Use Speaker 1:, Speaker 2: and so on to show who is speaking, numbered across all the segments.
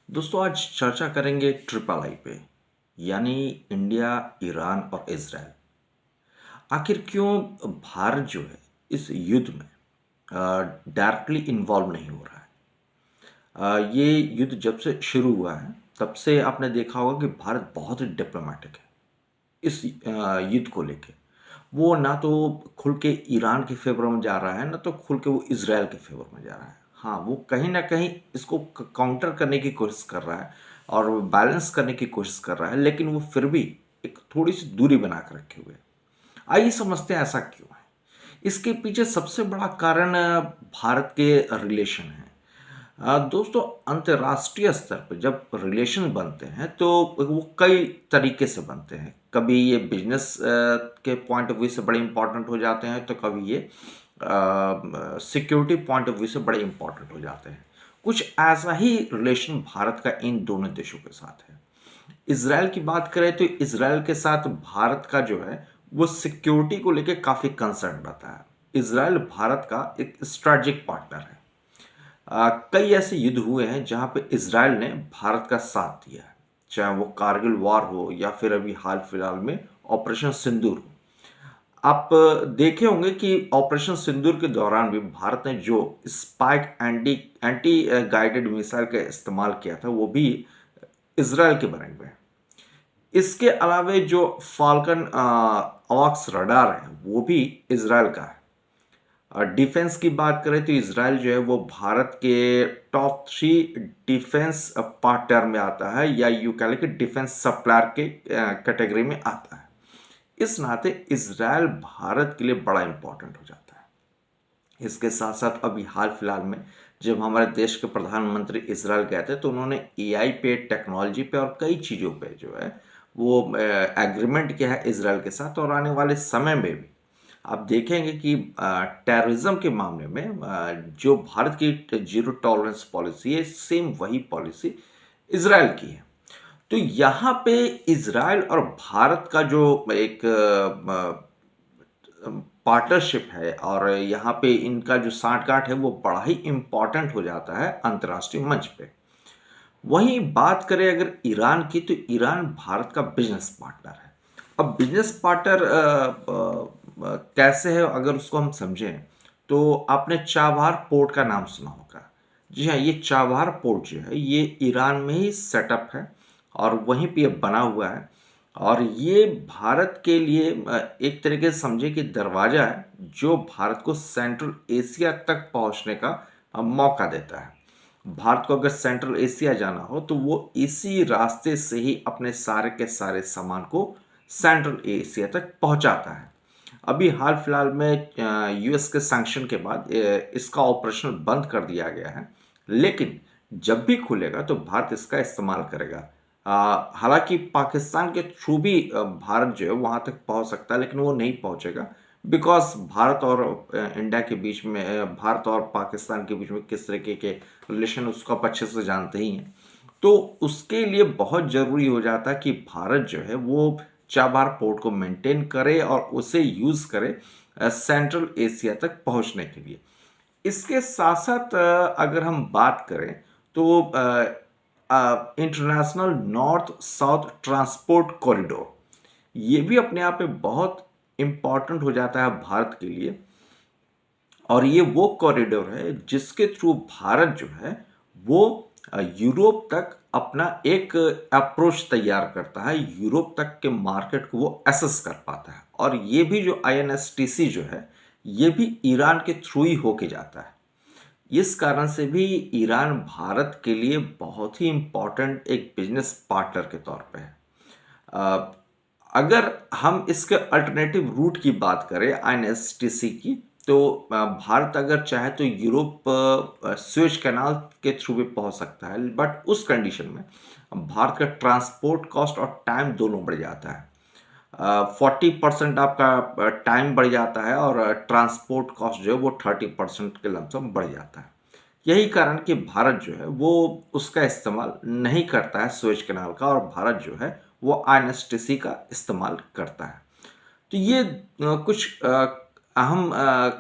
Speaker 1: दोस्तों आज चर्चा करेंगे ट्रिपल आई पे यानी इंडिया, ईरान और इजराइल। आखिर क्यों भारत जो है इस युद्ध में डायरेक्टली इन्वॉल्व नहीं हो रहा है। ये युद्ध जब से शुरू हुआ है तब से आपने देखा होगा कि भारत बहुत ही डिप्लोमेटिक है इस युद्ध को लेके। वो ना तो खुल के ईरान के फेवर में जा रहा है, ना तो खुल के वो इसराइल के फेवर में जा रहा है। हाँ, वो कहीं ना कहीं इसको काउंटर करने की कोशिश कर रहा है और बैलेंस करने की कोशिश कर रहा है, लेकिन वो फिर भी एक थोड़ी सी दूरी बना कर रखे हुए है। आइए समझते हैं ऐसा क्यों है। इसके पीछे सबसे बड़ा कारण भारत के रिलेशन है। दोस्तों, अंतर्राष्ट्रीय स्तर पर जब रिलेशन बनते हैं तो वो कई तरीके से बनते हैं। कभी ये बिजनेस के पॉइंट ऑफ व्यू से बड़े इंपॉर्टेंट हो जाते हैं, तो कभी ये सिक्योरिटी पॉइंट ऑफ व्यू से बड़े इंपॉर्टेंट हो जाते हैं। कुछ ऐसा ही रिलेशन भारत का इन दोनों देशों के साथ है। इसराइल की बात करें तो इसराइल के साथ भारत का जो है वो सिक्योरिटी को लेकर काफ़ी कंसर्न रहता है। इसराइल भारत का एक स्ट्रेटेजिक पार्टनर है। कई ऐसे युद्ध हुए हैं जहां पे इसराइल ने भारत का साथ दिया है, चाहे वो कारगिल वॉर हो या फिर अभी हाल फिलहाल में ऑपरेशन सिंदूर हो। आप देखे होंगे कि ऑपरेशन सिंदूर के दौरान भी भारत ने जो spike anti anti guided missile का इस्तेमाल किया था वो भी इसराइल के बने हुए हैं। इसके अलावे जो फाल्कन अवॉक्स रडार है वो भी इसराइल का है। डिफेंस की बात करें तो इसराइल जो है वो भारत के टॉप 3 डिफेंस पार्टनर में आता है, या यूं कह लें कि डिफेंस सप्लायर के कैटेगरी में आता है। इस नाते इसराइल भारत के लिए बड़ा इंपॉर्टेंट हो जाता है। इसके साथ साथ अभी हाल फिलहाल में जब हमारे देश के प्रधानमंत्री इसराइल गए थे तो उन्होंने एआई पे, टेक्नोलॉजी पे और कई चीज़ों पे जो है वो एग्रीमेंट किया है इसराइल के साथ। और आने वाले समय में भी आप देखेंगे कि टेररिज्म के मामले में जो भारत की जीरो टॉलरेंस पॉलिसी है, सेम वही पॉलिसी इसराइल की है। तो यहाँ पे इसराइल और भारत का जो एक पार्टनरशिप है और यहाँ पे इनका जो साठगांठ है वो बड़ा ही इम्पॉर्टेंट हो जाता है अंतर्राष्ट्रीय मंच पे। वहीं बात करें अगर ईरान की, तो ईरान भारत का बिजनेस पार्टनर है। अब बिजनेस पार्टनर कैसे है अगर उसको हम समझें तो आपने चाबहार पोर्ट का नाम सुना होगा। जी हाँ, ये चाबहार पोर्ट जो है ये ईरान में ही सेटअप है और वहीं पे ये बना हुआ है। और ये भारत के लिए एक तरीके से समझे कि दरवाज़ा है जो भारत को सेंट्रल एशिया तक पहुंचने का मौका देता है। भारत को अगर सेंट्रल एशिया जाना हो तो वो इसी रास्ते से ही अपने सारे के सारे सामान को सेंट्रल एशिया तक पहुंचाता है। अभी हाल फिलहाल में यूएस के सैंक्शन के बाद इसका ऑपरेशन बंद कर दिया गया है, लेकिन जब भी खुलेगा तो भारत इसका इस्तेमाल करेगा। हालांकि पाकिस्तान के थ्रू भी भारत जो है वहां तक पहुंच सकता है, लेकिन वो नहीं पहुंचेगा बिकॉज भारत और इंडिया के बीच में भारत और पाकिस्तान के बीच में किस तरीके के रिलेशन उसको आप अच्छे से जानते ही हैं। तो उसके लिए बहुत ज़रूरी हो जाता है कि भारत जो है वो चाबार पोर्ट को मेंटेन करे और उसे यूज़ करे सेंट्रल एशिया तक पहुंचने के लिए। इसके साथ साथ अगर हम बात करें तो international north south transport corridor ये भी अपने आप में बहुत इम्पॉर्टेंट हो जाता है भारत के लिए। और ये वो कॉरिडोर है जिसके थ्रू भारत जो है वो यूरोप तक अपना एक अप्रोच तैयार करता है, यूरोप तक के मार्केट को वो एसेस कर पाता है। और ये भी जो आईएनएसटीसी जो है ये भी ईरान के थ्रू ही होके जाता है। इस कारण से भी ईरान भारत के लिए बहुत ही इम्पोर्टेंट एक बिजनेस पार्टनर के तौर पे है। अ, अगर हम इसके अल्टरनेटिव रूट की बात करें आईएनएसटीसी की, तो भारत अगर चाहे तो यूरोप स्वेज कैनाल के थ्रू भी पहुंच सकता है, बट उस कंडीशन में भारत का ट्रांसपोर्ट कॉस्ट और टाइम दोनों बढ़ जाता है। 40% आपका टाइम बढ़ जाता है और ट्रांसपोर्ट कॉस्ट जो है वो 30% के लमसम बढ़ जाता है। यही कारण कि भारत जो है वो उसका इस्तेमाल नहीं करता है स्वेज कैनाल का, और भारत जो है वो आईएनएसटीसी का इस्तेमाल करता है। तो ये कुछ अहम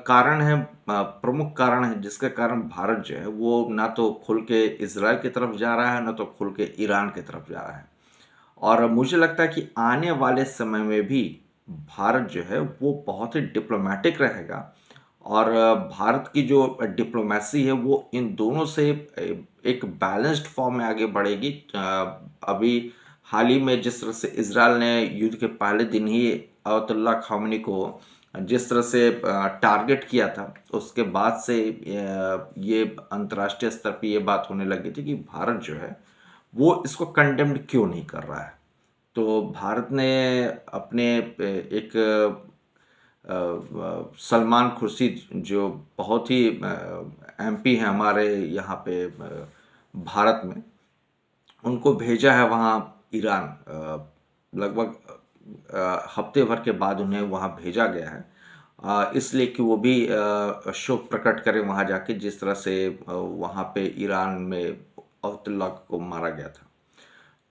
Speaker 1: कारण है, प्रमुख कारण है जिसके कारण भारत जो है वो ना तो खुल के इज़राइल की तरफ जा रहा है, ना तो खुल के ईरान की तरफ जा रहा है। और मुझे लगता है कि आने वाले समय में भी भारत जो है वो बहुत ही डिप्लोमेटिक रहेगा, और भारत की जो डिप्लोमेसी है वो इन दोनों से एक बैलेंस्ड फॉर्म में आगे बढ़ेगी। अभी हाल ही में जिस तरह से इज़राइल ने युद्ध के पहले दिन ही अयतुल्ला खामेनी को जिस तरह से टारगेट किया था, उसके बाद से ये अंतर्राष्ट्रीय स्तर पे ये बात होने लगी थी कि भारत जो है वो इसको कंडेम्ड क्यों नहीं कर रहा है। तो भारत ने अपने एक सलमान खुर्शीद जो बहुत ही एमपी हैं हमारे यहाँ पे भारत में, उनको भेजा है वहाँ ईरान। लगभग हफ्ते भर के बाद उन्हें वहाँ भेजा गया है, इसलिए कि वो भी शोक प्रकट करें वहाँ जाके, जिस तरह से वहाँ पे ईरान में अब्दुल्ला को मारा गया था।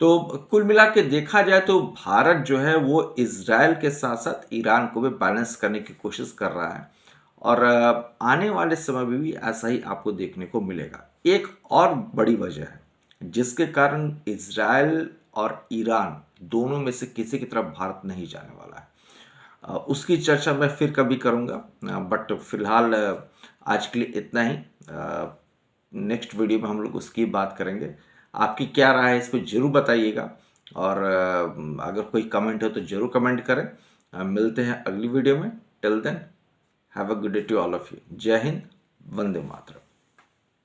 Speaker 1: तो कुल मिला के देखा जाए तो भारत जो है वो इज़राइल के साथ-साथ ईरान को भी बैलेंस करने की कोशिश कर रहा है, और आने वाले समय में भी ऐसा ही आपको देखने को मिलेगा। एक और बड़ी वजह है जिसके कारण इज़राइल और ईरान दोनों में से किसी की तरफ भारत नहीं जाने वाला है। उसकी चर्चा मैं फिर कभी करूँगा, बट फिलहाल आज के लिए इतना ही। नेक्स्ट वीडियो में हम लोग उसकी बात करेंगे। आपकी क्या राय है इस पे ज़रूर बताइएगा, और अगर कोई कमेंट हो तो ज़रूर कमेंट करें। मिलते हैं अगली वीडियो में। Till then have a good day to all of you. जय हिंद, वंदे मातरम।